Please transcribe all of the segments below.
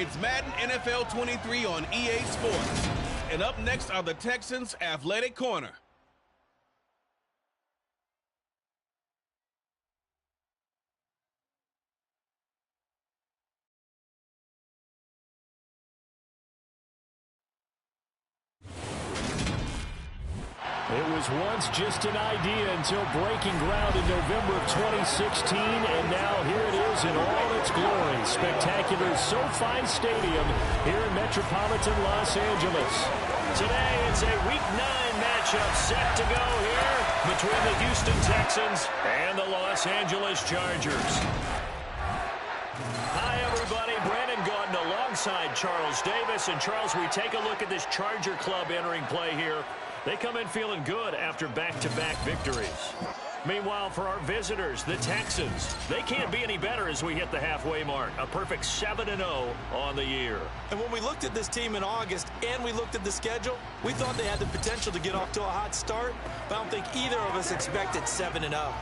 It's Madden NFL 23 on EA Sports. And up next are the Texans Athletic Corner. It was once just an idea until breaking ground in November of 2016, and now here it is in all its glory. Spectacular SoFi Stadium here in metropolitan Los Angeles. Today it's a Week 9 matchup set to go here between the Houston Texans and the Los Angeles Chargers. Hi, everybody. Brandon Gaudin alongside Charles Davis. And, Charles, we take a look at this Charger club entering play here. They come in feeling good after back-to-back victories. Meanwhile, for our visitors, the Texans, they can't be any better as we hit the halfway mark. A perfect 7-0 on the year. And when we looked at this team in August and we looked at the schedule, we thought they had the potential to get off to a hot start, but I don't think either of us expected 7-0.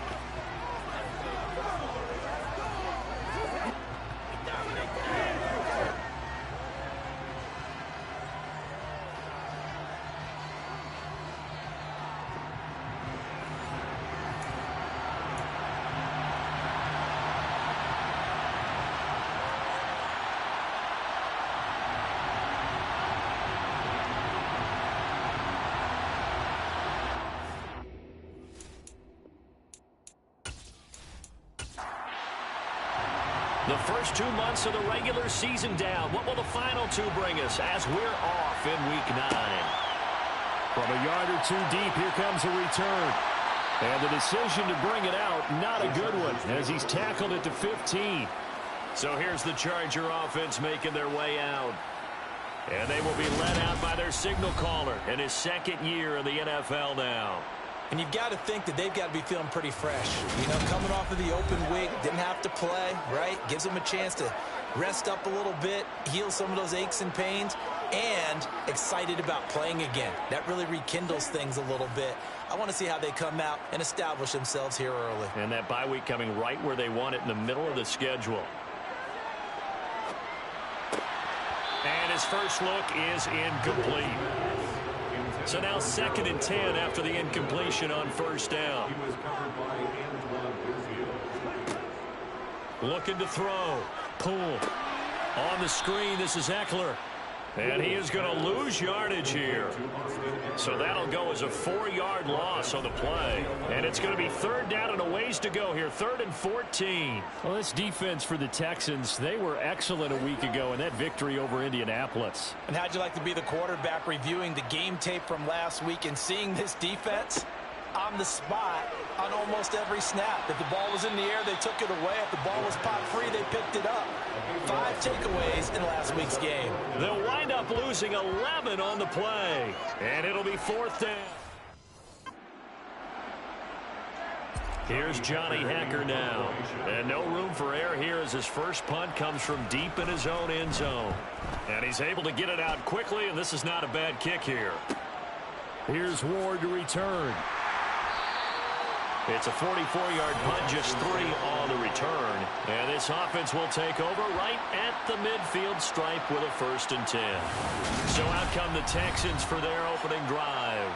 The first 2 months of the regular season down. What will the final 2 bring us as we're off in Week 9? From a yard or 2 deep, here comes a return. And the decision to bring it out, not a good one, as he's tackled it to 15. So here's the Charger offense making their way out. And they will be led out by their signal caller in his 2nd year in the NFL now. And you've got to think that they've got to be feeling pretty fresh. You know, coming off of the open week, didn't have to play, right? Gives them a chance to rest up a little bit, heal some of those aches and pains, and excited about playing again. That really rekindles things a little bit. I want to see how they come out and establish themselves here early. And that bye week coming right where they want it, in the middle of the schedule. And his first look is incomplete. So now 2nd and 10 after the incompletion on first down. Looking to throw. Pull. On the screen, this is Eckler. And he is going to lose yardage here. So that'll go as a 4-yard loss on the play. And it's going to be 3rd down and a ways to go here. 3rd and 14. Well, this defense for the Texans, they were excellent a week ago in that victory over Indianapolis. And how'd you like to be the quarterback reviewing the game tape from last week and seeing this defense on the spot on almost every snap? If the ball was in the air, they took it away. If the ball was pop free, they picked it up. 5 takeaways in last week's game. They'll wind up losing 11 on the play. And it'll be 4th down. Here's Johnny Hacker now. And no room for error here as his first punt comes from deep in his own end zone. And he's able to get it out quickly, and this is not a bad kick here. Here's Ward to return. It's a 44-yard punt, just 3 on the return. And this offense will take over right at the midfield stripe with a 1st and 10. So out come the Texans for their opening drive.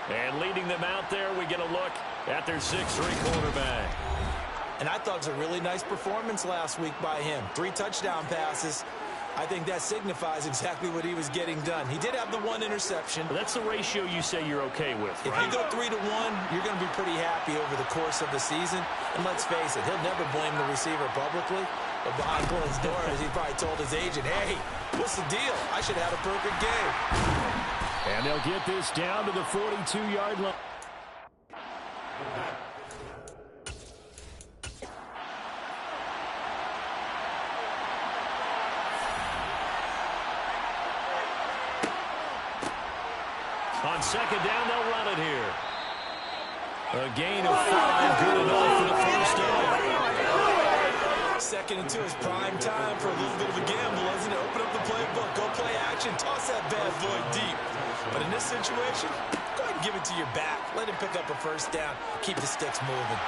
And leading them out there, we get a look at their 6'3" quarterback. And I thought it was a really nice performance last week by him. 3 touchdown passes. I think that signifies exactly what he was getting done. He did have the 1 interception. But that's the ratio you say you're okay with, right? If you go 3-1, you're going to be pretty happy over the course of the season. And let's face it, he'll never blame the receiver publicly. But behind closed doors, he probably told his agent, hey, what's the deal? I should have had a perfect game. And they'll get this down to the 42-yard line. On 2nd down, they'll run it here. A gain of 5, good enough for the first down. 2nd and 2 is prime time for a little bit of a gamble, isn't it? Open up the playbook, go play action, toss that bad boy deep. But in this situation, go ahead and give it to your back. Let him pick up a 1st down, keep the sticks moving.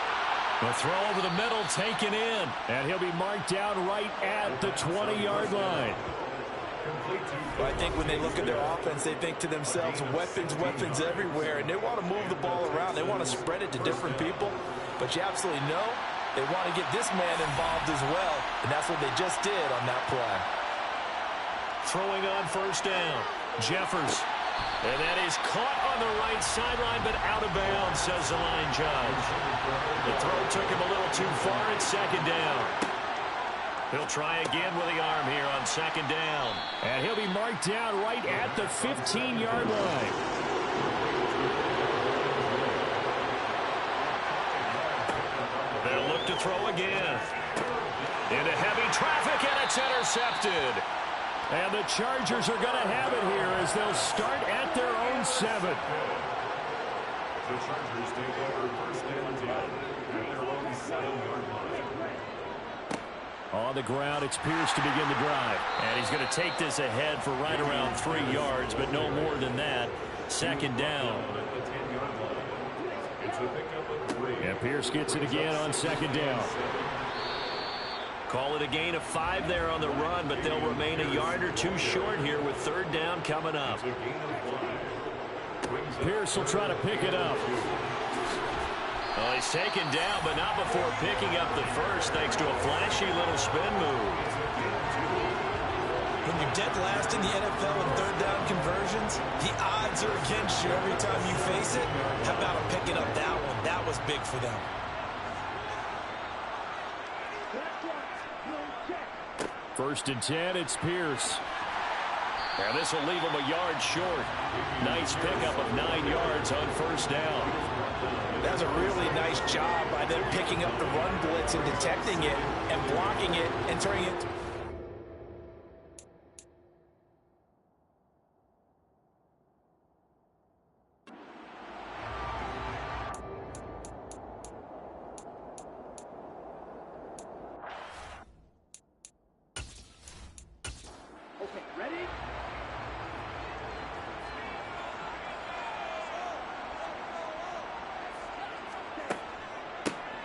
The throw over the middle taken in. And he'll be marked down right at the 20-yard line. Well, I think when they look at their offense, they think to themselves, weapons, weapons everywhere, and they want to move the ball around. They want to spread it to different people, but you absolutely know they want to get this man involved as well, and that's what they just did on that play. Throwing on first down, Jeffers. And that is caught on the right sideline, but out of bounds, says the line judge. The throw took him a little too far at second down. He'll try again with the arm here on second down. And he'll be marked down right at the 15-yard line. They'll look to throw again. Into heavy traffic, and it's intercepted. And the Chargers are going to have it here as they'll start at their own 7. The Chargers take over first and 10 at their own 7-yard line. On the ground, it's Pierce to begin the drive. And he's going to take this ahead for right around 3 yards, but no more than that. Second down. And Pierce gets it again on second down. Call it a gain of 5 there on the run, but they'll remain a yard or 2 short here with third down coming up. Pierce will try to pick it up. Well, he's taken down, but not before picking up the first, thanks to a flashy little spin move. When you're dead last in the NFL in third down conversions, the odds are against you every time you face it. How about him picking up that one? That was big for them. First and 10, it's Pierce. Now this will leave him a yard short. Nice pickup of 9 yards on first down. That's a really nice job by them picking up the run blitz and detecting it and blocking it and turning it.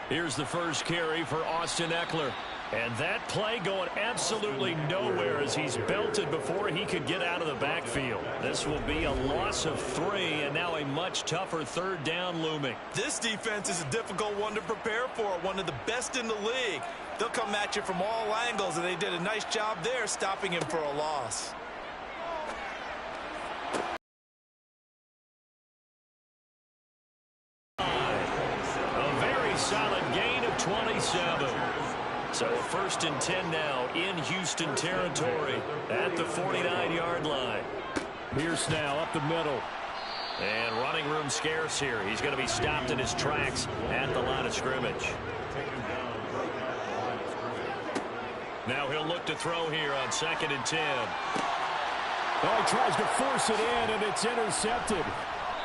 Here's the first carry for Austin Eckler. And that play going absolutely nowhere as he's belted before he could get out of the backfield. This will be a loss of 3, and now a much tougher third down looming. This defense is a difficult one to prepare for, one of the best in the league. They'll come at you from all angles, and they did a nice job there stopping him for a loss. Solid gain of 27. So a first and 10 now in Houston territory at the 49-yard line. Pierce now up the middle. And running room scarce here. He's going to be stopped in his tracks at the line of scrimmage. Now he'll look to throw here on second and 10. Oh, he tries to force it in, and it's intercepted.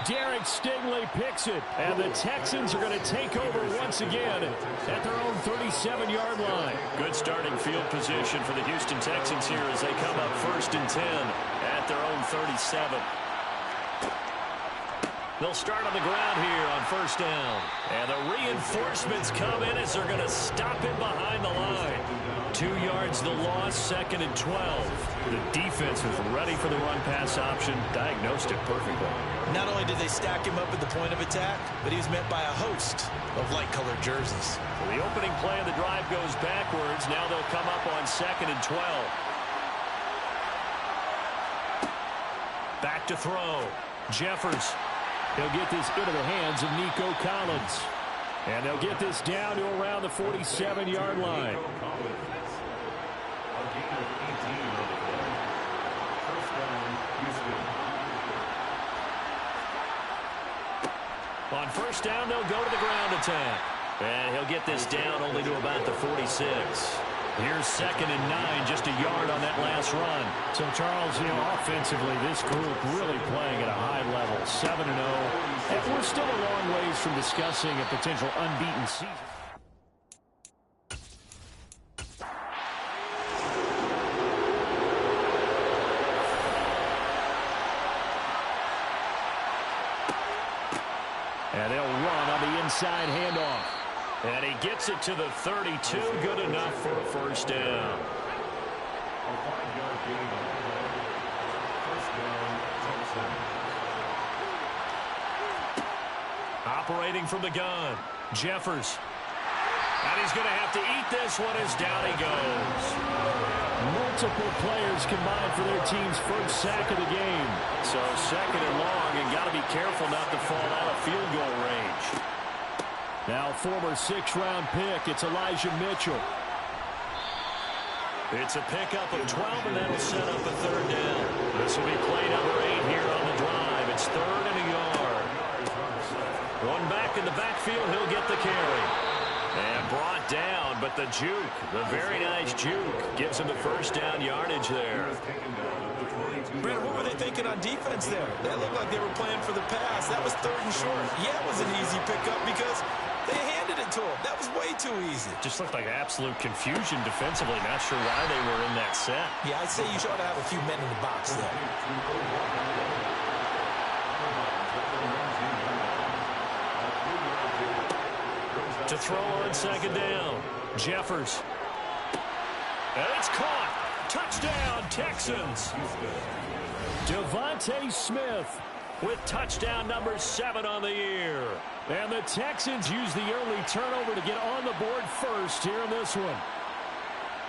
Derek Stingley picks it, and the Texans are going to take over once again at their own 37-yard line. Good starting field position for the Houston Texans here as they come up first and 10 at their own 37. They'll start on the ground here on first down. And the reinforcements come in as they're going to stop him behind the line. 2 yards the loss, second and 12. The defense was ready for the run-pass option, diagnosed it perfectly. Not only did they stack him up at the point of attack, but he was met by a host of light-colored jerseys. Well, the opening play of the drive goes backwards. Now they'll come up on second and 12. Back to throw. Jeffers. He'll get this into the hands of Nico Collins. And they'll get this down to around the 47-yard line. On first down, they'll go to the ground attack. And he'll get this down only to about the 46. Here's second and 9, just a yard on that last run. So, Charles, offensively, this group really playing at a high level, 7-0. And we're still a long ways from discussing a potential unbeaten season. And they'll run on the inside handoff. And he gets it to the 32. Good enough for a first down. A 5-yard gain on the play. First down, Texans. Operating from the gun, Jeffers. And he's going to have to eat this one as down he goes. Multiple players combined for their team's first sack of the game. So second and long, and got to be careful not to fall out of field goal range. Now former 6th-round pick, it's Elijah Mitchell. It's a pickup of 12, and that'll set up a third down. This will be play number 8 here on the drive. It's 3rd and a yard. Going back in the backfield, he'll get the carry. And brought down, but the juke, the very nice juke, gives him the first down yardage there. Brad, what were they thinking on defense there? That looked like they were playing for the pass. That was 3rd and short. Yeah, it was an easy pickup because they handed it to him. That was way too easy. Just looked like absolute confusion defensively. Not sure why they were in that set. Yeah, I'd say you ought to have a few men in the box there. To throw on 2nd down, Jeffers. And it's caught. Touchdown, Texans. Devontae Smith with touchdown number 7 on the year. And the Texans use the early turnover to get on the board first here in this one.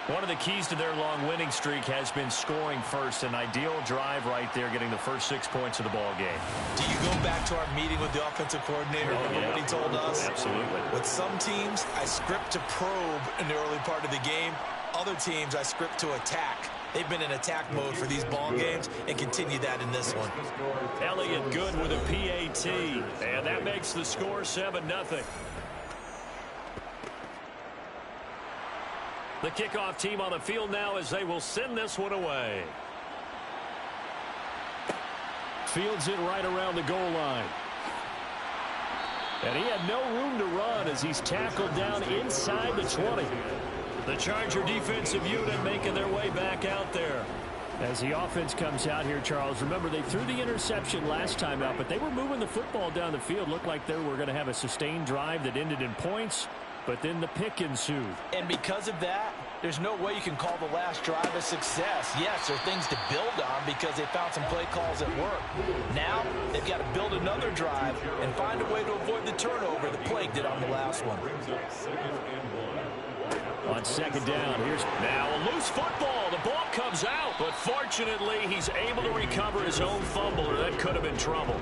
One of the keys to their long winning streak has been scoring first. An ideal drive right there, getting the first 6 points of the ball game. Do you go back to our meeting with the offensive coordinator? Remember what he told us? Absolutely. With some teams, I script to probe in the early part of the game. Other teams, I script to attack. They've been in attack mode for these ball games and continue that in this one. Elliott good with a PAT. And that makes the score 7-0. The kickoff team on the field now as they will send this one away. Fields it right around the goal line. And he had no room to run as he's tackled down inside the 20. The Charger defensive unit making their way back out there. As the offense comes out here, Charles, remember they threw the interception last time out, but they were moving the football down the field. Looked like they were going to have a sustained drive that ended in points. But then the pick ensued. And because of that, there's no way you can call the last drive a success. Yes, there are things to build on because they found some play calls at work. Now, they've got to build another drive and find a way to avoid the turnover that plagued it on the last one. On 2nd down, here's now a loose football. The ball comes out, but fortunately, he's able to recover his own fumble, or that could have been trouble.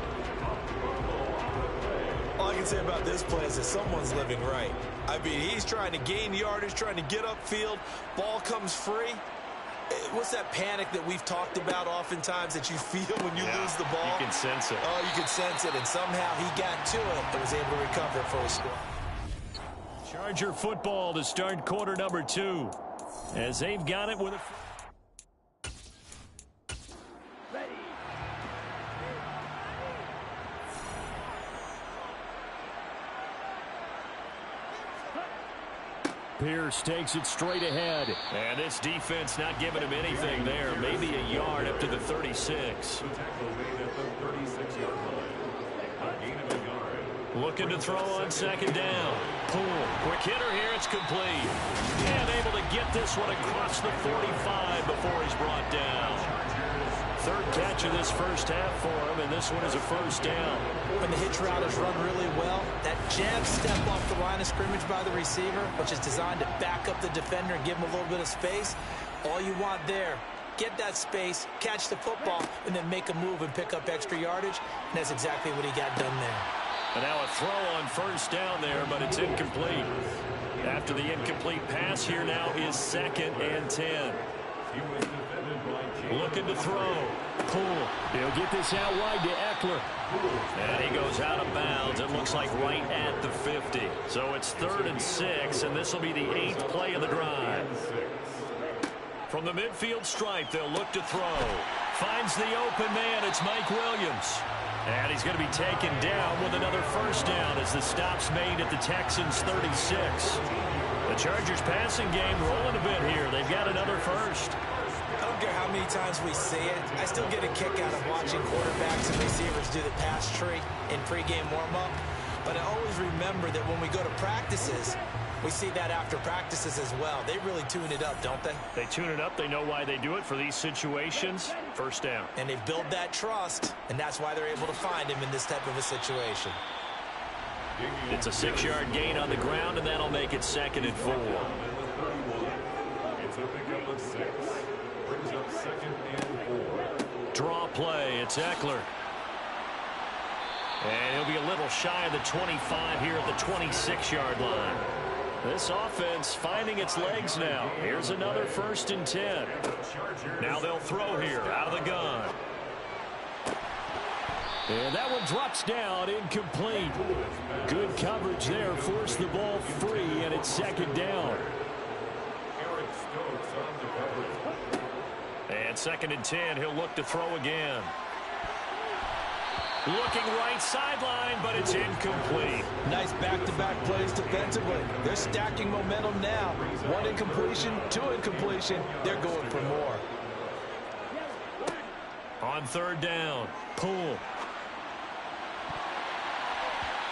All I can say about this play is that someone's living right. I mean, he's trying to gain yardage, trying to get upfield. Ball comes free. What's that panic that we've talked about oftentimes that you feel when you lose the ball? You can sense it. Oh, you can sense it. And somehow he got to it and was able to recover for a score. Charger football to start quarter number 2. As they've got it with a... Pierce takes it straight ahead. And this defense not giving him anything there. Maybe a yard up to the 36. Looking to throw on 2nd down. Poole. Quick hitter here. It's complete. And able to get this one across the 45 before he's brought down. 3rd catch of this first half for him, and this one is a first down. When the hitch route is run really well, that jab step off the line of scrimmage by the receiver, which is designed to back up the defender and give him a little bit of space, all you want there, get that space, catch the football, and then make a move and pick up extra yardage, and that's exactly what he got done there. And now a throw on first down there, but it's incomplete. After the incomplete pass, here now is 2nd and 10. Looking to throw. Poole. He'll get this out wide to Eckler. And he goes out of bounds. It looks like right at the 50. So it's 3rd and 6, and this will be the 8th play of the drive. From the midfield stripe, they'll look to throw. Finds the open man. It's Mike Williams. And he's going to be taken down with another first down as the stop's made at the Texans' 36. The Chargers passing game rolling a bit here. They've got another first. I don't care how many times we say it. I still get a kick out of watching quarterbacks and receivers do the pass tree in pregame warm-up. But I always remember that when we go to practices, we see that after practices as well. They really tune it up, don't they? They tune it up. They know why they do it for these situations. First down. And they build that trust, and that's why they're able to find him in this type of a situation. It's a 6-yard gain on the ground, and that'll make it 2nd and 4. It's a pickup of 6. Brings up 2nd and 4. Draw play. It's Eckler. And he'll be a little shy of the 25 here at the 26-yard line. This offense finding its legs now. Here's another 1st and 10. Now they'll throw here out of the gun. And that one drops down, incomplete. Good coverage there, forced the ball free, and it's 2nd down. And 2nd and 10, he'll look to throw again. Looking right sideline, but it's incomplete. Nice back-to-back plays defensively. They're stacking momentum now. 1 incompletion, 2 incompletion. They're going for more. On 3rd down, pull.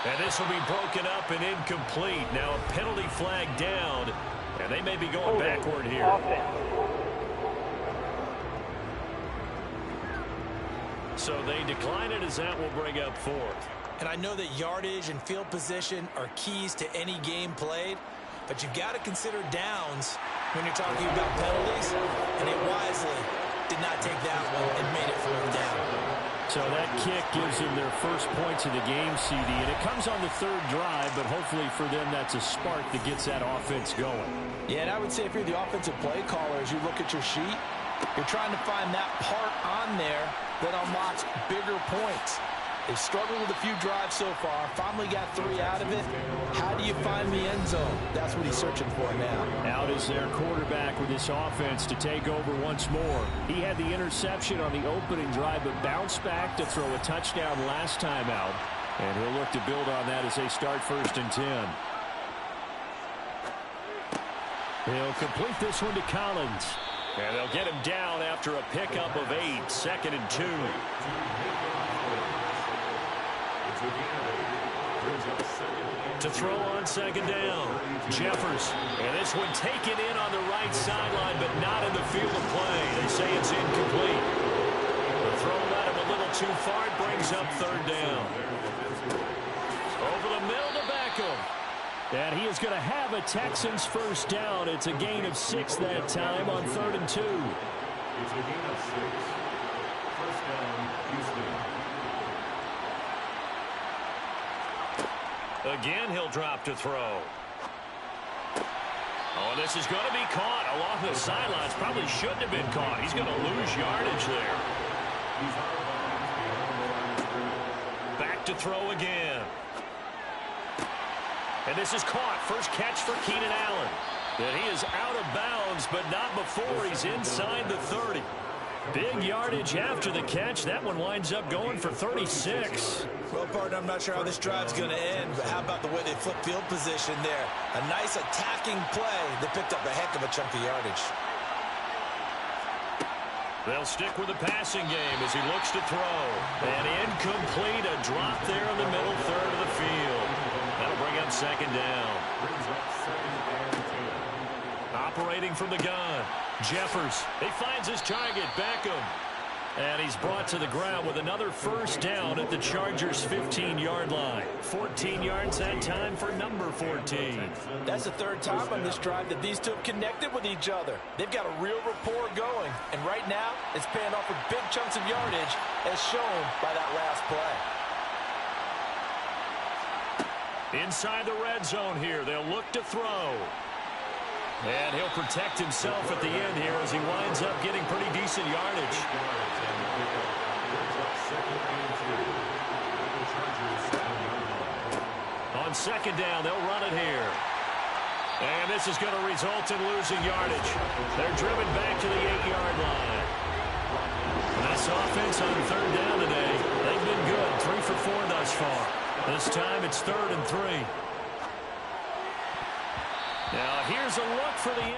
And this will be broken up and incomplete. Now a penalty flag down, and they may be going backward here. So they decline it as that will bring up 4th. And I know that yardage and field position are keys to any game played, but you've got to consider downs when you're talking about penalties, and they wisely did not take that one and made it 4th down. So that kick gives them their first points of the game, CD, and it comes on the 3rd drive, but hopefully for them that's a spark that gets that offense going. Yeah, and I would say if you're the offensive play caller, as you look at your sheet, you're trying to find that part on there that unlocks bigger points. They've struggled with a few drives so far, finally got 3 out of it. How do you find the end zone? That's what he's searching for now. Out is their quarterback with this offense to take over once more. He had the interception on the opening drive, but bounced back to throw a touchdown last time out. And he'll look to build on that as they start 1st and 10. He'll complete this one to Collins. And they'll get him down after a pickup of 8, 2nd and 2. To throw on 2nd down, Jeffers. And this one taken in on the right sideline, but not in the field of play. They say it's incomplete. The throw led him a little too far. It brings up 3rd down. Over the middle to Beckham. And he is going to have a Texans 1st down. It's a gain of 6 that time on 3rd and 2. It's a gain of 6. 1st down, Houston. Again, he'll drop to throw. Oh, this is going to be caught along the sidelines. Probably shouldn't have been caught. He's going to lose yardage there. Back to throw again. And this is caught. First catch for Keenan Allen. And he is out of bounds, but not before he's inside the 30. Big yardage after the catch. That one winds up going for 36. Well, partner, I'm not sure how this drive's going to end, but how about the way they flip field position there? A nice attacking play that picked up a heck of a chunk of yardage. They'll stick with the passing game as he looks to throw. And incomplete, a drop there in the middle 3rd of the field. That'll bring up 2nd down. Operating from the gun, Jeffers. He finds his target, Beckham. And he's brought to the ground with another 1st down at the Chargers' 15-yard line. 14 yards that time for number 14. That's the 3rd time on this drive that these two have connected with each other. They've got a real rapport going. And right now, it's paying off with big chunks of yardage, as shown by that last play. Inside the red zone here, they'll look to throw. And he'll protect himself at the end here as he winds up getting pretty decent yardage. On 2nd down, they'll run it here. And this is going to result in losing yardage. They're driven back to the 8-yard line. This offense on 3rd down today, they've been good. 3 for 4 thus far. This time it's 3rd and 3. Now here's a look for the end.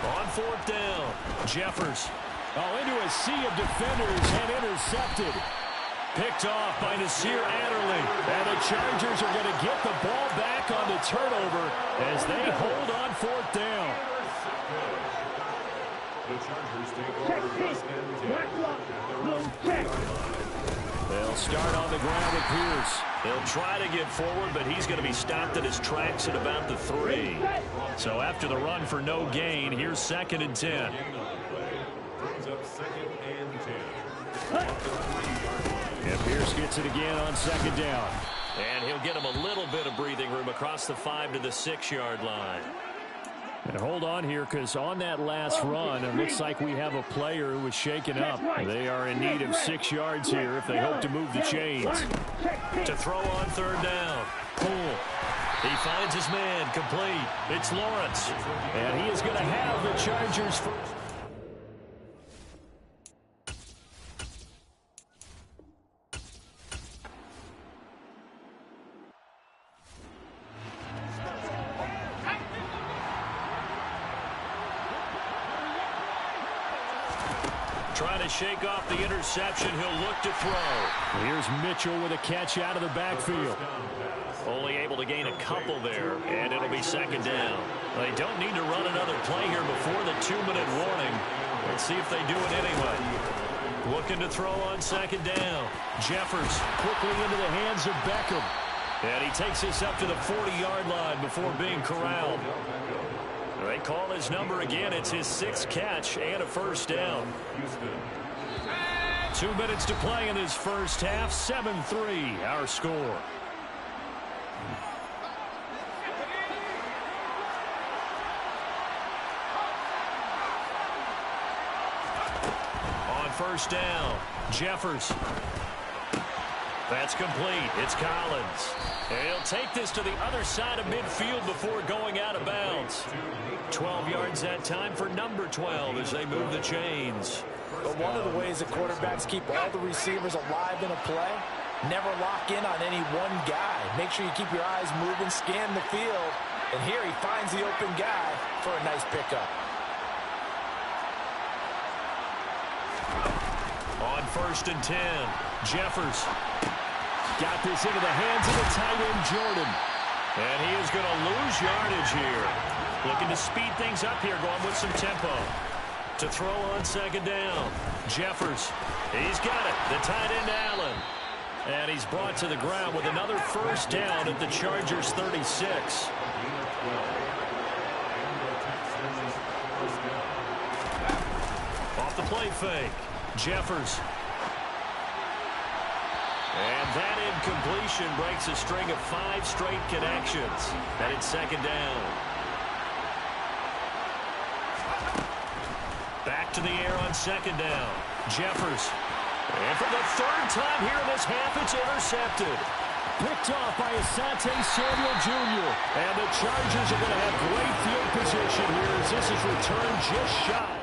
On fourth down, Jeffers. Oh, into a sea of defenders and intercepted. Picked off by Nasir Adderley. And the Chargers are going to get the ball back on the turnover as they hold on fourth down. The Chargers take over first and 10. They'll start on the ground with Pierce. They'll try to get forward, but he's going to be stopped at his tracks at about the 3. So after the run for no gain, here's 2nd and 10. Brings up 2nd and 10. And Pierce gets it again on 2nd down. And he'll get him a little bit of breathing room across the 5 to the 6-yard line. And hold on here, because on that last run, it looks like we have a player who was shaken up. They are in need of 6 yards here if they hope to move the chains. To throw on 3rd down. Poole. He finds his man, complete. It's Lawrence. And he is going to have the Chargers first. Trying to shake off the interception. He'll look to throw. Here's Mitchell with a catch out of the backfield. Only able to gain a couple there, and it'll be 2nd down. They don't need to run another play here before the 2-minute warning. Let's see if they do it anyway. Looking to throw on 2nd down. Jeffers quickly into the hands of Beckham. And he takes this up to the 40-yard line before being corralled. They call his number again. It's his 6th catch and a 1st down. 2 minutes to play in this first half. 7-3 our score. On 1st down, Jeffers. That's complete. It's Collins. And he'll take this to the other side of midfield before going out of bounds. 12 yards that time for number 12 as they move the chains. But one of the ways that quarterbacks keep all the receivers alive in a play, never lock in on any one guy. Make sure you keep your eyes moving, scan the field. And here he finds the open guy for a nice pickup. On 1st and 10, Jeffers got this into the hands of the tight end, Jordan. And he is going to lose yardage here. Looking to speed things up here, going with some tempo. To throw on 2nd down, Jeffers. He's got it. The tight end, Allen. And he's brought to the ground with another 1st down at the Chargers' 36. Off the play fake, Jeffers. And that incompletion breaks a string of 5 straight connections. And it's 2nd down. Back to the air on 2nd down. Jeffers. And for the 3rd time here in this half, it's intercepted. Picked off by Asante Samuel Jr. And the Chargers are going to have great field position here as this is returned just shy.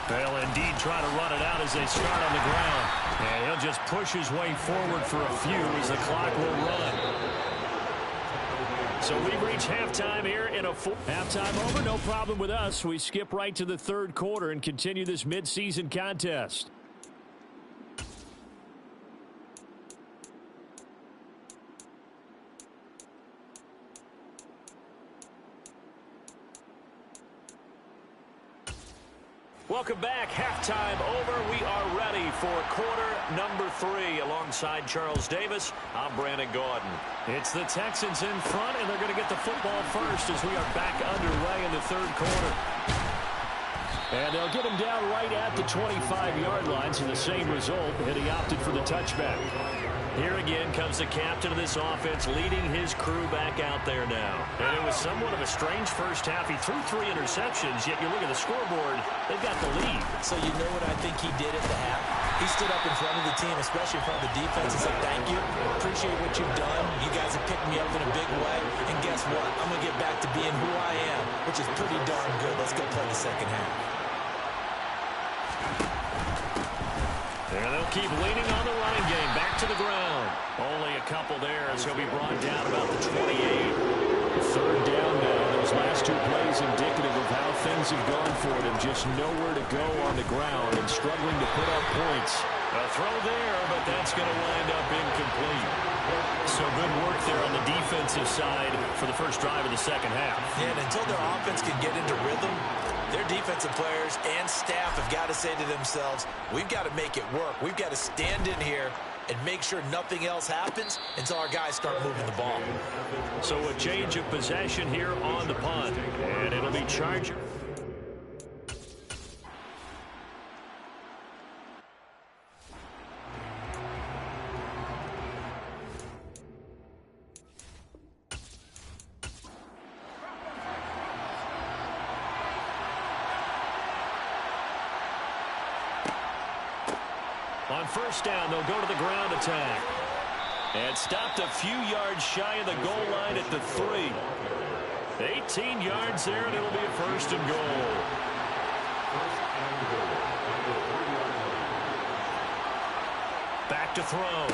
They'll indeed try to run it out as they start on the ground. And he'll just push his way forward for a few as the clock will run. So we've reached halftime here in a full halftime over. No problem with us. We skip right to the 3rd quarter and continue this midseason contest. Welcome back. Halftime over. We are ready for quarter number 3 alongside Charles Davis. I'm Brandon Gaudin. It's the Texans in front, and they're going to get the football first as we are back underway in the 3rd quarter. And they'll get him down right at the 25-yard line, so the same result, and he opted for the touchback. Here again comes the captain of this offense leading his crew back out there now. And it was somewhat of a strange first half. He threw 3 interceptions, yet you look at the scoreboard, they've got the lead. So you know what I think he did at the half? He stood up in front of the team, especially in front of the defense, and said, thank you, appreciate what you've done. You guys have picked me up in a big way. And guess what? I'm going to get back to being who I am, which is pretty darn good. Let's go play the second half. And they'll keep leaning on the running game. Back to the ground. Only a couple there as he'll be brought down about the 28. Third down now. Those last two plays indicative of how things have gone for them. Just nowhere to go on the ground and struggling to put up points. A throw there, but that's going to wind up incomplete. So good work there on the defensive side for the first drive of the second half. Yeah, and until their offense can get into rhythm, their defensive players and staff have got to say to themselves, we've got to make it work. We've got to stand in here and make sure nothing else happens until our guys start moving the ball. So a change of possession here on the punt, and it'll be Charger. On first down, they'll go to the ground attack. And stopped a few yards shy of the goal line at the 3. 18 yards there, and it'll be a first and goal. Back to throw.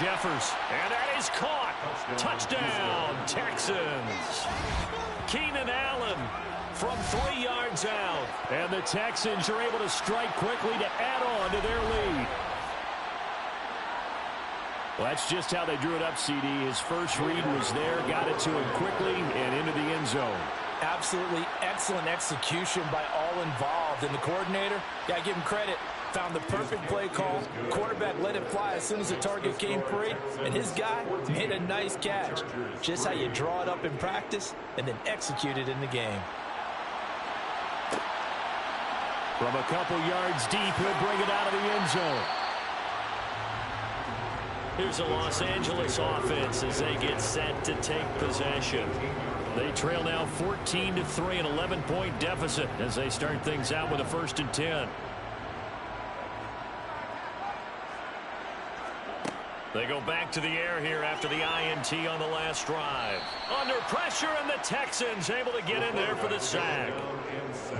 Jeffers, and that is caught. Touchdown, Texans. Keenan Allen from 3 yards out. And the Texans are able to strike quickly to add on to their lead. Well, that's just how they drew it up, CD. His first read was there, got it to him quickly, and into the end zone. Absolutely excellent execution by all involved. And the coordinator, got to give him credit, found the perfect play call. Quarterback let it fly as soon as the target came free, and his guy made a nice catch. Just how you draw it up in practice and then execute it in the game. From a couple yards deep, he'll bring it out of the end zone. Here's a Los Angeles offense as they get set to take possession. They trail now 14-3, an 11-point deficit as they start things out with a 1st and 10. They go back to the air here after the INT on the last drive. Under pressure, and the Texans able to get in there for the sack.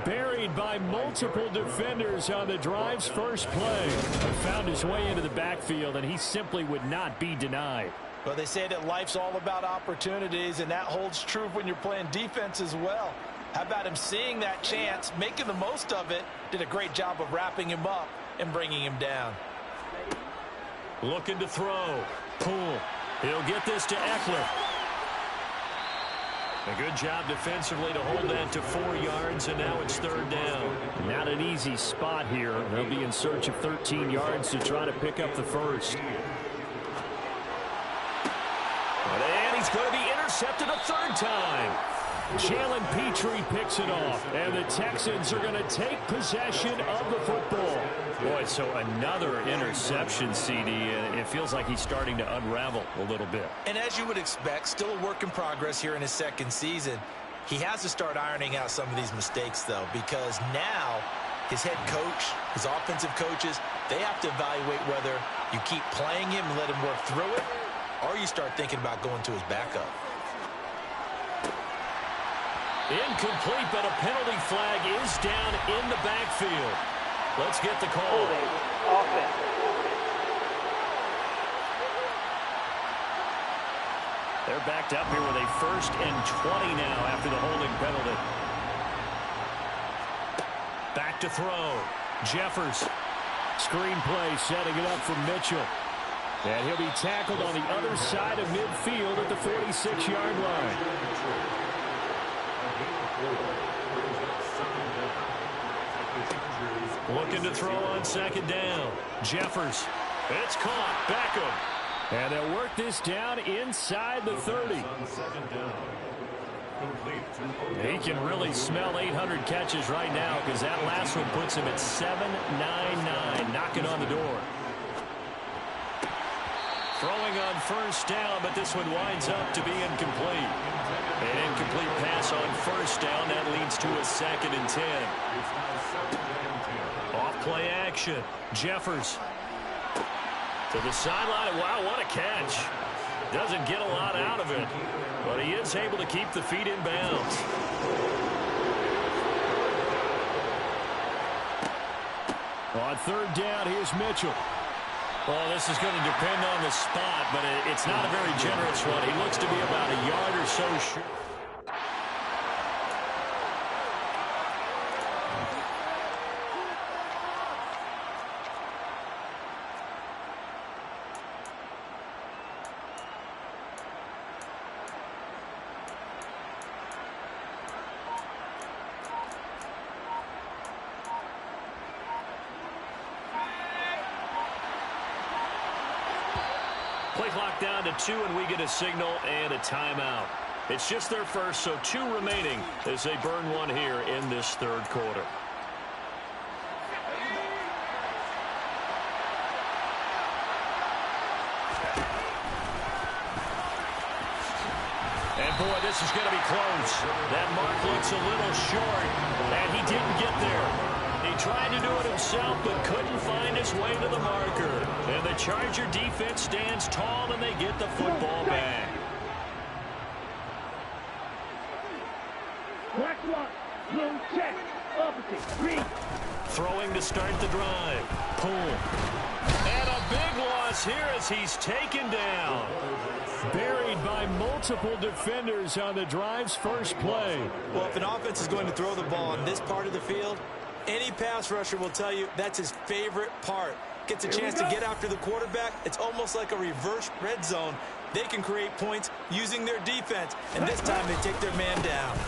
Buried by multiple defenders on the drive's first play. Found his way into the backfield, and he simply would not be denied. Well, they say that life's all about opportunities, and that holds true when you're playing defense as well. How about him seeing that chance, making the most of it, did a great job of wrapping him up and bringing him down. Looking to throw. Poole. He'll get this to Eckler. A good job defensively to hold that to 4 yards, and now it's 3rd down. Not an easy spot here. They'll be in search of 13 yards to try to pick up the first. And he's going to be intercepted a 3rd time. Jalen Petrie picks it off, and the Texans are going to take possession of the football. Boy, so another interception, CD, and it feels like he's starting to unravel a little bit. And as you would expect, still a work in progress here in his 2nd season. He has to start ironing out some of these mistakes, though, because now his head coach, his offensive coaches, they have to evaluate whether you keep playing him and let him work through it, or you start thinking about going to his backup. Incomplete, but a penalty flag is down in the backfield. Let's get the call. Holding. Offense. They're backed up here with a 1st and 20 now after the holding penalty. Back to throw. Jeffers. Screen play setting it up for Mitchell. And he'll be tackled on the other side of midfield at the 46-yard line. Looking to throw on 2nd down. Jeffers. It's caught. Beckham. And they'll work this down inside the 30. He can really smell 800 catches right now because that last one puts him at 799, knocking on the door. Throwing on 1st down, but this one winds up to be incomplete. An incomplete pass on 1st down. That leads to a 2nd and 10. Off play action. Jeffers to the sideline. Wow, what a catch. Doesn't get a lot out of it, but he is able to keep the feet in bounds. On third down, here's Mitchell. Well, this is going to depend on the spot, but it's not a very generous one. He looks to be about a yard or so short. Play clock down to 2, and we get a signal and a timeout. It's just their first, so 2 remaining as they burn one here in this third quarter. And, boy, this is going to be close. That mark looks a little short, and he didn't get there. He tried to do it himself, but couldn't find his way to the marker. And the Charger defense stands tall, and they get the football back. Black block, blue check, opposite, green. Throwing to start the drive. Pull. And a big loss here as he's taken down. Buried by multiple defenders on the drive's first play. Well, if an offense is going to throw the ball on this part of the field, any pass rusher will tell you that's his favorite part. Gets a chance to get after the quarterback. It's almost like a reverse red zone. They can create points using their defense, and this time they take their man down.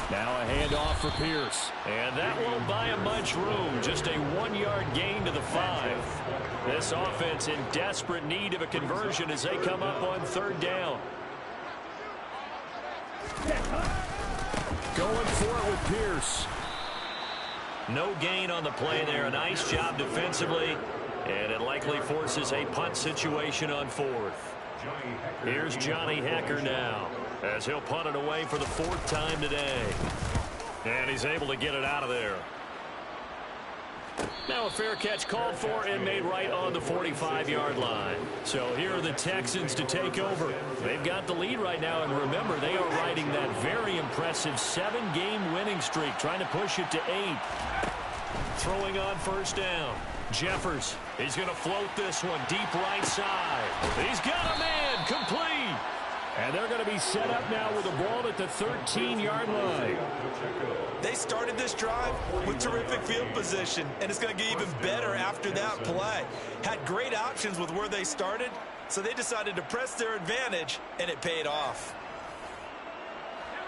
Now a handoff for Pierce. And that won't buy him much room. Just a 1-yard gain to the 5. This offense in desperate need of a conversion as they come up on third down. Going for it with Pierce. No gain on the play there. A nice job defensively. And it likely forces a punt situation on 4th. Here's Johnny Hecker now, as he'll punt it away for the 4th time today. And he's able to get it out of there. Now a fair catch called for and made right on the 45-yard line. So here are the Texans to take over. They've got the lead right now, and remember, they are riding that very impressive 7-game winning streak, trying to push it to 8. Throwing on first down. Jeffers, he's going to float this one deep right side. He's got a man, complete. And they're going to be set up now with the ball at the 13-yard line. They started this drive with terrific field position, and it's going to get even better after that play. Had great options with where they started, so they decided to press their advantage, and it paid off.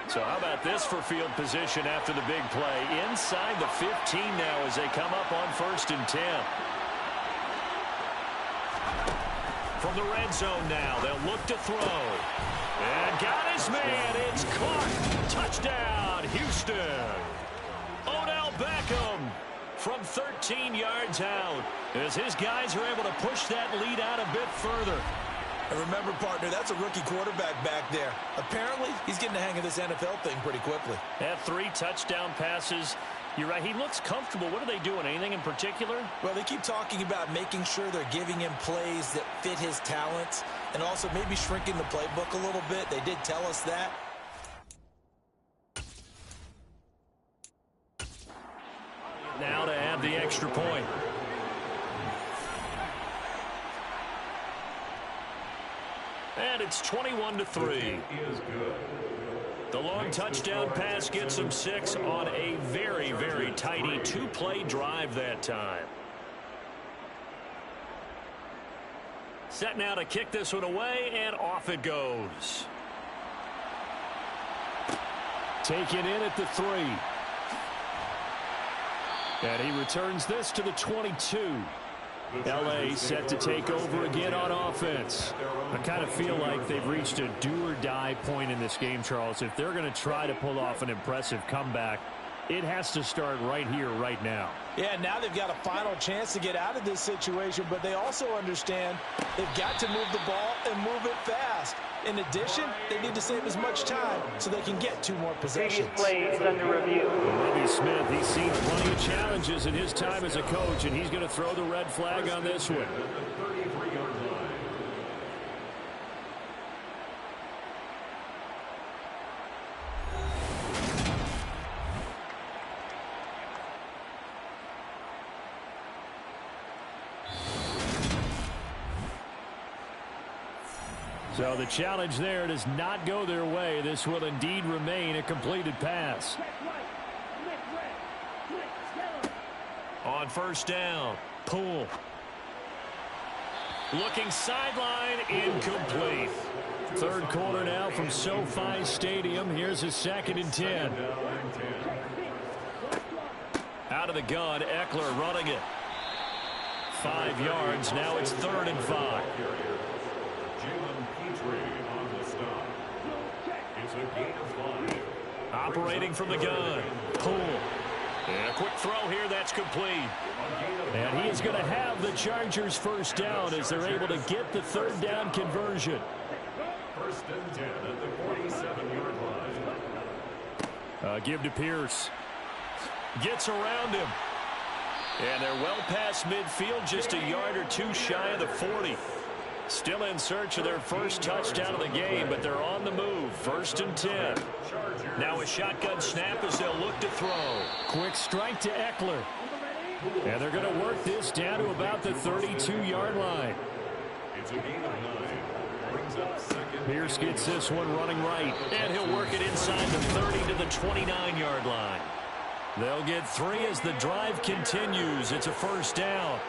So how about this for field position after the big play? Inside the 15 now as they come up on 1st and 10. From the red zone now, they'll look to throw. And got his man. It's caught. Touchdown, Houston. Odell Beckham from 13 yards out as his guys are able to push that lead out a bit further. And remember, partner, that's a rookie quarterback back there. Apparently, he's getting the hang of this NFL thing pretty quickly. Had 3 touchdown passes. You're right, he looks comfortable. What are they doing? Anything in particular? Well, they keep talking about making sure they're giving him plays that fit his talents and also maybe shrinking the playbook a little bit. They did tell us that. Now to add the extra point. And it's 21-3. The long touchdown pass gets them 6 on a very, very tidy 2-play drive that time. Set now to kick this one away, and off it goes. Taken in at the 3. And he returns this to the 22. L.A. set to take over again on offense. I kind of feel like they've reached a do-or-die point in this game, Charles. If they're going to try to pull off an impressive comeback, it has to start right here, right now. Yeah, now they've got a final chance to get out of this situation, but they also understand they've got to move the ball and move it fast. In addition, they need to save as much time so they can get 2 more possessions. Play is under review. Robbie Smith, he's seen plenty of challenges in his time as a coach, and he's going to throw the red flag on this one. So the challenge there does not go their way. This will indeed remain a completed pass. On first down, Poole. Looking sideline, incomplete. Third quarter now from SoFi Stadium. Here's a 2nd and 10. Out of the gun, Eckler running it. 5 yards. Now it's 3rd and 5. Operating from the gun. Poole. And a quick throw here. That's complete. And he is going to have the Chargers first down as they're able to get the 3rd down conversion. 1st and 10 at the 47-yard line. Give to Pierce. Gets around him. And they're well past midfield, just a yard or two shy of the 40. Still in search of their first touchdown of the game, but they're on the move. 1st and 10. Now a shotgun snap as they'll look to throw. Quick strike to Eckler. And they're going to work this down to about the 32-yard line. It's a gain of 9. Brings up 2nd. Pierce gets this one running right. And he'll work it inside the 30 to the 29-yard line. They'll get 3 as the drive continues. It's a first down.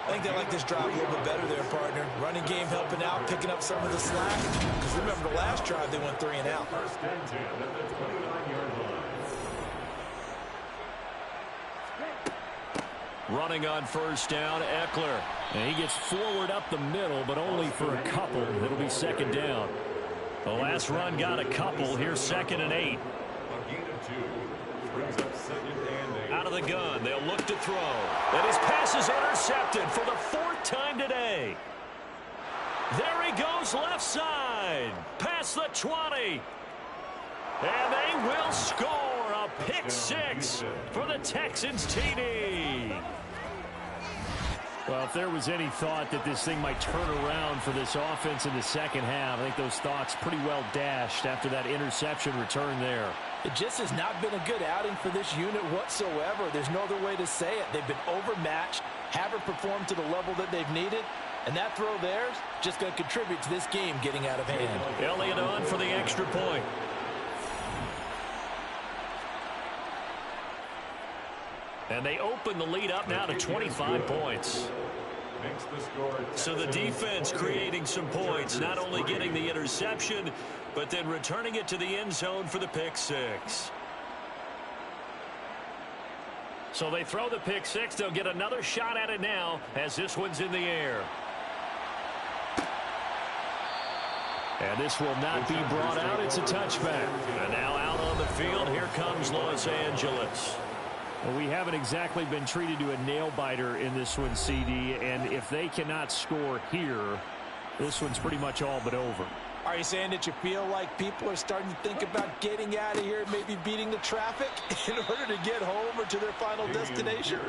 I think they like this drive a little bit better there, partner. Running game helping out, picking up some of the slack. Because remember the last drive, they went 3 and out. 1st and 10 at the 29-yard line. Running on first down, Eckler. And he gets forward up the middle, but only for a couple. It'll be 2nd down. The last run got a couple. Here's 2nd and 8. A gain of 2. Brings up 2nd and 8. Out of the gun, they'll look to throw. And his pass is intercepted for the 4th time today. There he goes left side. Past the 20. And they will score a pick 6 for the Texans TD. Well, if there was any thought that this thing might turn around for this offense in the second half, I think those thoughts pretty well dashed after that interception return there. It just has not been a good outing for this unit whatsoever. There's no other way to say it. They've been overmatched, haven't performed to the level that they've needed, and that throw there is just going to contribute to this game getting out of hand. Elliott on for the extra point. And they open the lead up now to 25 points. So the defense creating some points, not only getting the interception, but then returning it to the end zone for the pick 6. So they throw the pick 6. They'll get another shot at it now as this one's in the air. And this will not be brought out. It's a touchback. And now out on the field, here comes Los Angeles. Well, we haven't exactly been treated to a nail-biter in this one, CD, and if they cannot score here, this one's pretty much all but over. Are you saying that you feel like people are starting to think about getting out of here and maybe beating the traffic in order to get home or to their final destination?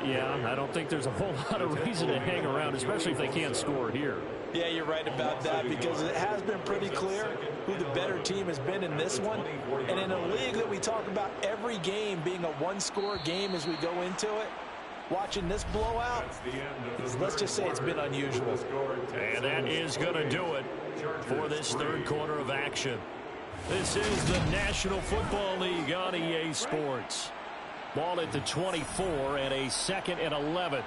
Yeah, I don't think there's a whole lot of reason to hang around, especially if they can't score here. Yeah, you're right about that, because it has been pretty clear who the better team has been in this one. And in a league that we talk about every game being a one-score game as we go into it, watching this blowout, let's just say it's been unusual. And that is going to do it for this third quarter of action. This is the National Football League on EA Sports. Ball at the 24 and a 2nd and 11.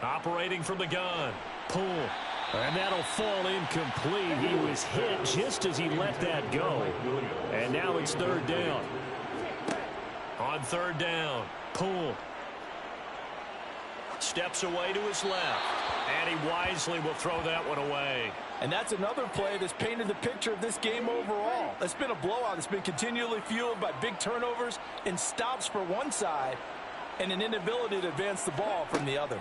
Operating from the gun. Poole. And that'll fall incomplete. He was hit just as he let that go. And now it's 3rd down. On 3rd down, Poole steps away to his left. And he wisely will throw that one away. And that's another play that's painted the picture of this game overall. It's been a blowout. It's been continually fueled by big turnovers and stops for one side and an inability to advance the ball from the other.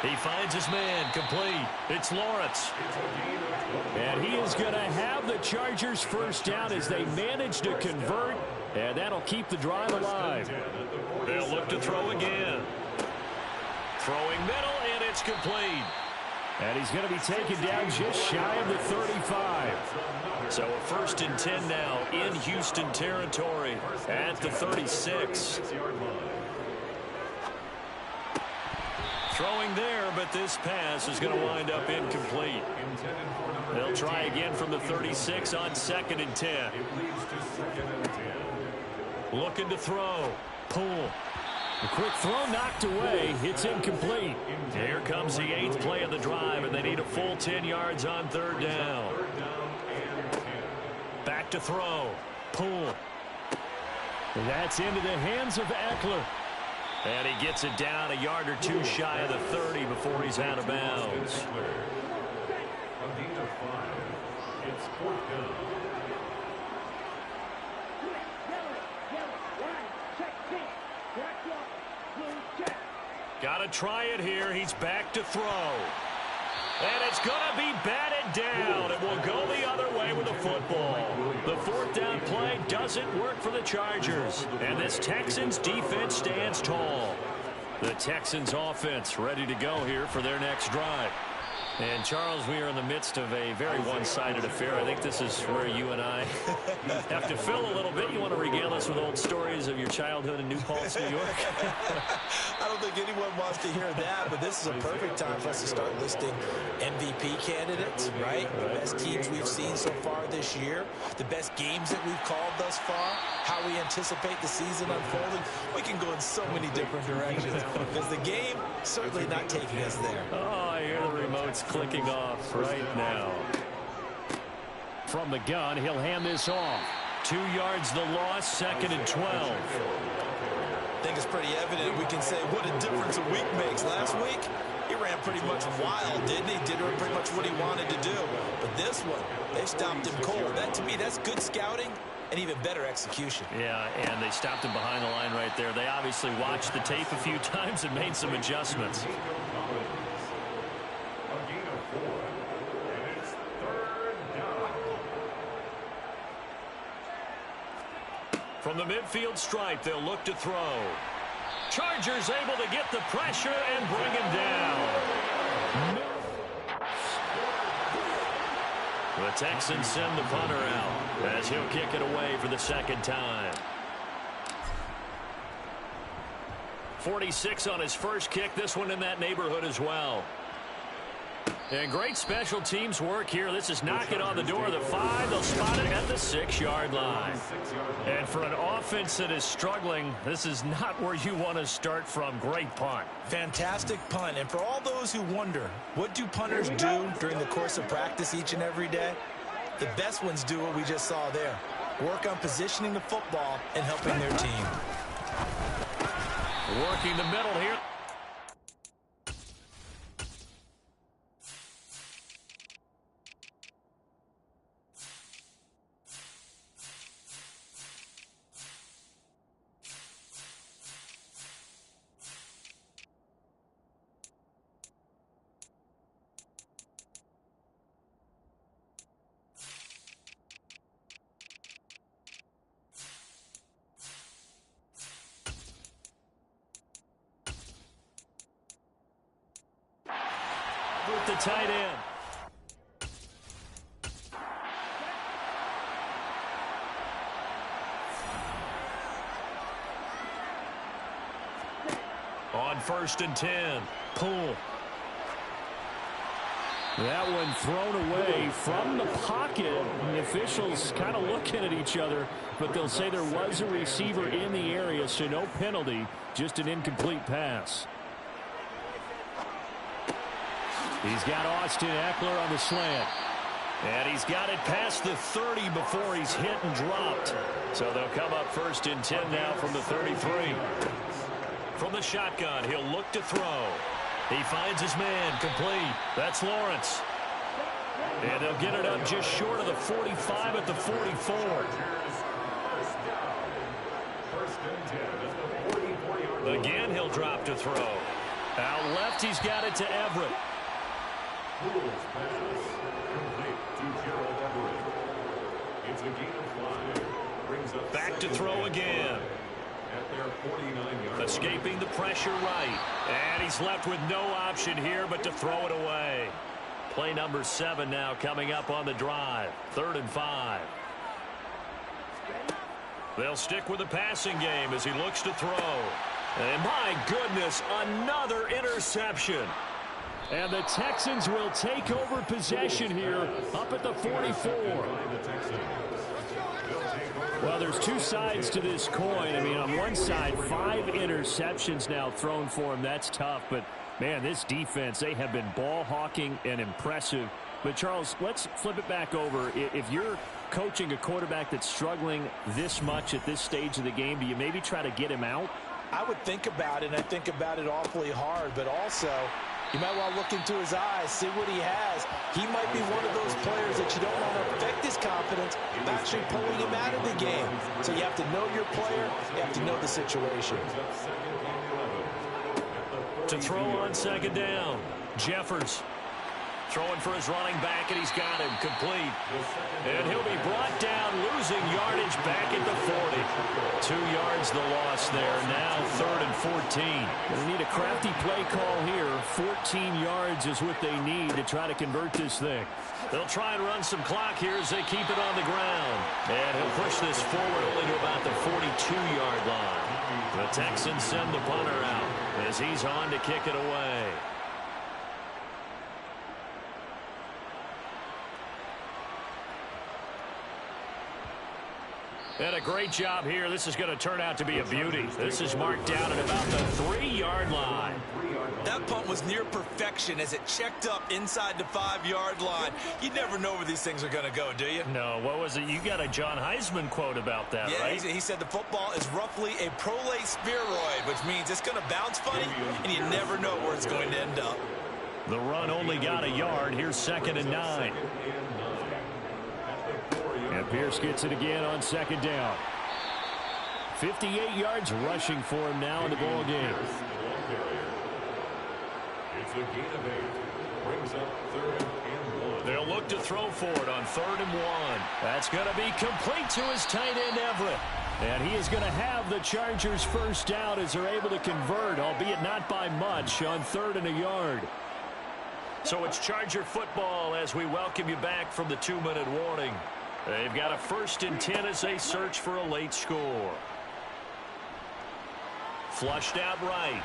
He finds his man, complete. It's Lawrence. And he is going to have the Chargers first down as they manage to convert, and that'll keep the drive alive. They'll look to throw again. Throwing middle, and it's complete. And he's going to be taken down just shy of the 35. So a 1st and 10 now in Houston territory at the 36. Throwing there, but this pass is going to wind up incomplete. They'll try again from the 36 on 2nd and 10. Looking to throw. Pull. A quick throw knocked away. It's incomplete. Here comes the 8th play of the drive, and they need a full 10 yards on 3rd down. Back to throw. Pull. That's into the hands of Eckler. And he gets it down a yard or two shy of the 30 before he's out of bounds. It's 4th down. Got to try it here. He's back to throw. And it's going to be batted down. It will go the other way with the football. The 4th down play doesn't work for the Chargers. And this Texans defense stands tall. The Texans offense ready to go here for their next drive. And, Charles, we are in the midst of a very one-sided affair. I think this is where you and I have to fill a little bit. You want to regale us with old stories of your childhood in New Paltz, New York? I don't think anyone wants to hear that, but this is a perfect time for us to start listing MVP candidates, right? The best teams we've seen so far this year, the best games that we've called thus far, how we anticipate the season unfolding. We can go in so many different directions because the game certainly not taking us there. Oh, I hear the remote's clicking off right now. From the gun, he'll hand this off. 2 yards the loss, 2nd and 12. I think it's pretty evident. We can say what a difference a week makes. Last week, he ran pretty much wild, didn't he? Did pretty much what he wanted to do. But this one, they stopped him cold. That, to me, that's good scouting and even better execution. Yeah, and they stopped him behind the line right there. They obviously watched the tape a few times and made some adjustments. From the midfield stripe, they'll look to throw. Chargers able to get the pressure and bring him down. The Texans send the punter out as he'll kick it away for the 2nd time. 46 on his first kick. This one in that neighborhood as well. And great special teams work here. This is knock it on the door of the 5. They'll spot it at the 6-yard line. And for an offense that is struggling, this is not where you want to start from. Great punt. Fantastic punt. And for all those who wonder, what do punters do during the course of practice each and every day? The best ones do what we just saw there. Work on positioning the football and helping their team. Working the middle here. With the tight end. On 1st and 10. Pull. That one thrown away from the pocket. The officials kind of looking at each other, but they'll say there was a receiver in the area, so no penalty, just an incomplete pass. He's got Austin Eckler on the slant. And he's got it past the 30 before he's hit and dropped. So they'll come up 1st and 10 now from the 33. From the shotgun, he'll look to throw. He finds his man, complete. That's Lawrence. And they'll get it up just short of the 45 at the 44. Again, he'll drop to throw. Out left, he's got it to Everett. Back to throw again. Escaping the pressure right. And he's left with no option here but to throw it away. Play number 7 now coming up on the drive. 3rd and 5. They'll stick with the passing game as he looks to throw. And my goodness, another interception. And the Texans will take over possession here up at the 44. Well, there's two sides to this coin. I mean, on one side, 5 interceptions now thrown for him. That's tough. But, man, this defense, they have been ball hawking and impressive. But, Charles, let's flip it back over. If you're coaching a quarterback that's struggling this much at this stage of the game, do you maybe try to get him out? I would think about it, and I think about it awfully hard. But also, you might want to look into his eyes, see what he has. He might be one of those players that you don't want to affect his confidence by actually pulling him out of the game. So you have to know your player. You have to know the situation. To throw on 2nd down, Jeffers throwing for his running back, and he's got him complete. And he'll be brought down, losing yardage back at the 40. 2 yards the loss there. Now 3rd and 14. They need a crafty play call here. 14 yards is what they need to try to convert this thing. They'll try and run some clock here as they keep it on the ground. And he'll push this forward only to about the 42-yard line. The Texans send the punter out as he's on to kick it away. And a great job here. This is going to turn out to be a beauty. This is marked down at about the 3-yard line. That punt was near perfection as it checked up inside the 5-yard line. You never know where these things are going to go, do you? No, what was it? You got a John Heisman quote about that, right? He said the football is roughly a prolate spheroid, which means it's going to bounce funny, and you never know where it's going to end up. The run only got a yard. Here's 2nd and 9. And Pierce gets it again on 2nd down. 58 yards rushing for him now in the ball game. It's a gain of 8. Brings up 3rd and 1. They'll look to throw for it on 3rd and 1. That's going to be complete to his tight end, Everett. And he is going to have the Chargers first down as they're able to convert, albeit not by much, on 3rd and a yard. So it's Charger football as we welcome you back from the 2-minute warning. They've got a 1st and 10 as they search for a late score. Flushed out right.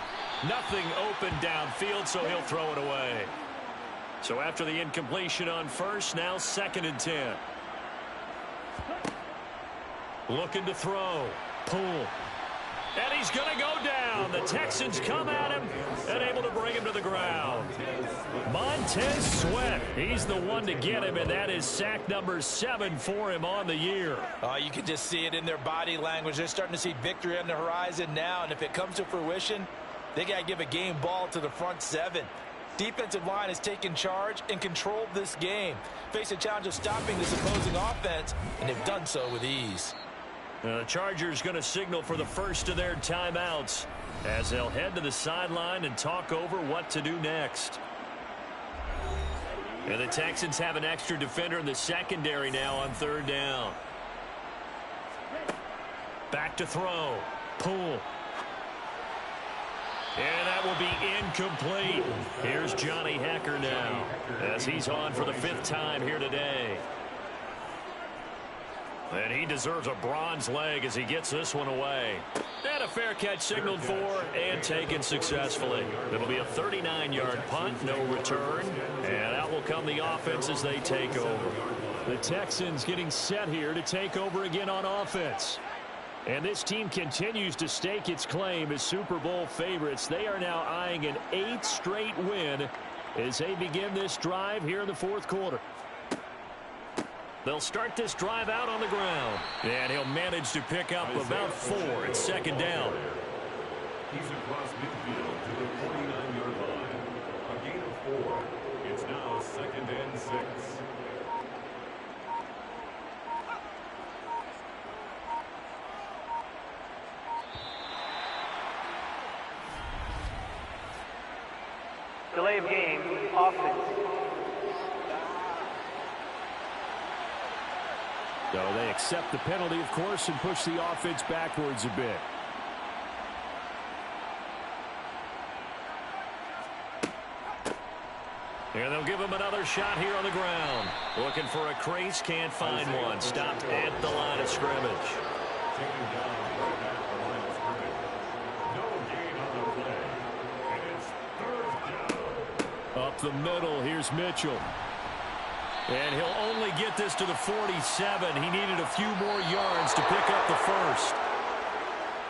Nothing open downfield, so he'll throw it away. So after the incompletion on 1st, now 2nd and 10. Looking to throw. Pull. And he's going to go down. The Texans come at him and able to bring him to the ground. Montez Sweat, he's the one to get him, and that is sack number 7 for him on the year. You can just see it in their body language. They're starting to see victory on the horizon now, and if it comes to fruition, they got to give a game ball to the front 7. Defensive line has taken charge and controlled this game. Face a challenge of stopping this opposing offense, and they've done so with ease. The Chargers going to signal for the first of their timeouts as they'll head to the sideline and talk over what to do next. And the Texans have an extra defender in the secondary now on 3rd down. Back to throw. Pull. And that will be incomplete. Here's Johnny Hecker now as he's on for the 5th time here today. And he deserves a bronze leg as he gets this one away. And a fair catch signaled for and taken successfully. It'll be a 39-yard punt, no return. And out will come the offense as they take over. The Texans getting set here to take over again on offense. And this team continues to stake its claim as Super Bowl favorites. They are now eyeing an 8th straight win as they begin this drive here in the 4th quarter. They'll start this drive out on the ground. And he'll manage to pick up about 4 at 2nd down. He's across midfield to the 49-yard line. A gain of 4. It's now 2nd and 6. Delay of game, offense. So they accept the penalty, of course, and push the offense backwards a bit. And they'll give him another shot here on the ground. Looking for a crease, can't find one. Stopped at the line of scrimmage. Taken down at the line of scrimmage. No gain on the play. And it's third down. Up the middle, here's Mitchell. And he'll only get this to the 47. He needed a few more yards to pick up the first.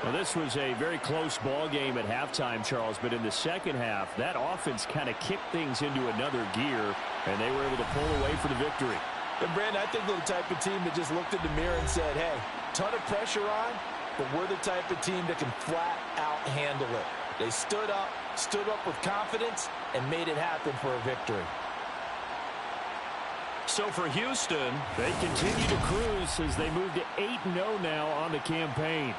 Well, this was a very close ball game at halftime, Charles, but in the second half, that offense kind of kicked things into another gear, and they were able to pull away for the victory. And, Brandon, I think they're the type of team that just looked in the mirror and said, hey, ton of pressure on, but we're the type of team that can flat out handle it. They stood up with confidence, and made it happen for a victory. So for Houston, they continue to cruise as they move to 8-0 now on the campaign.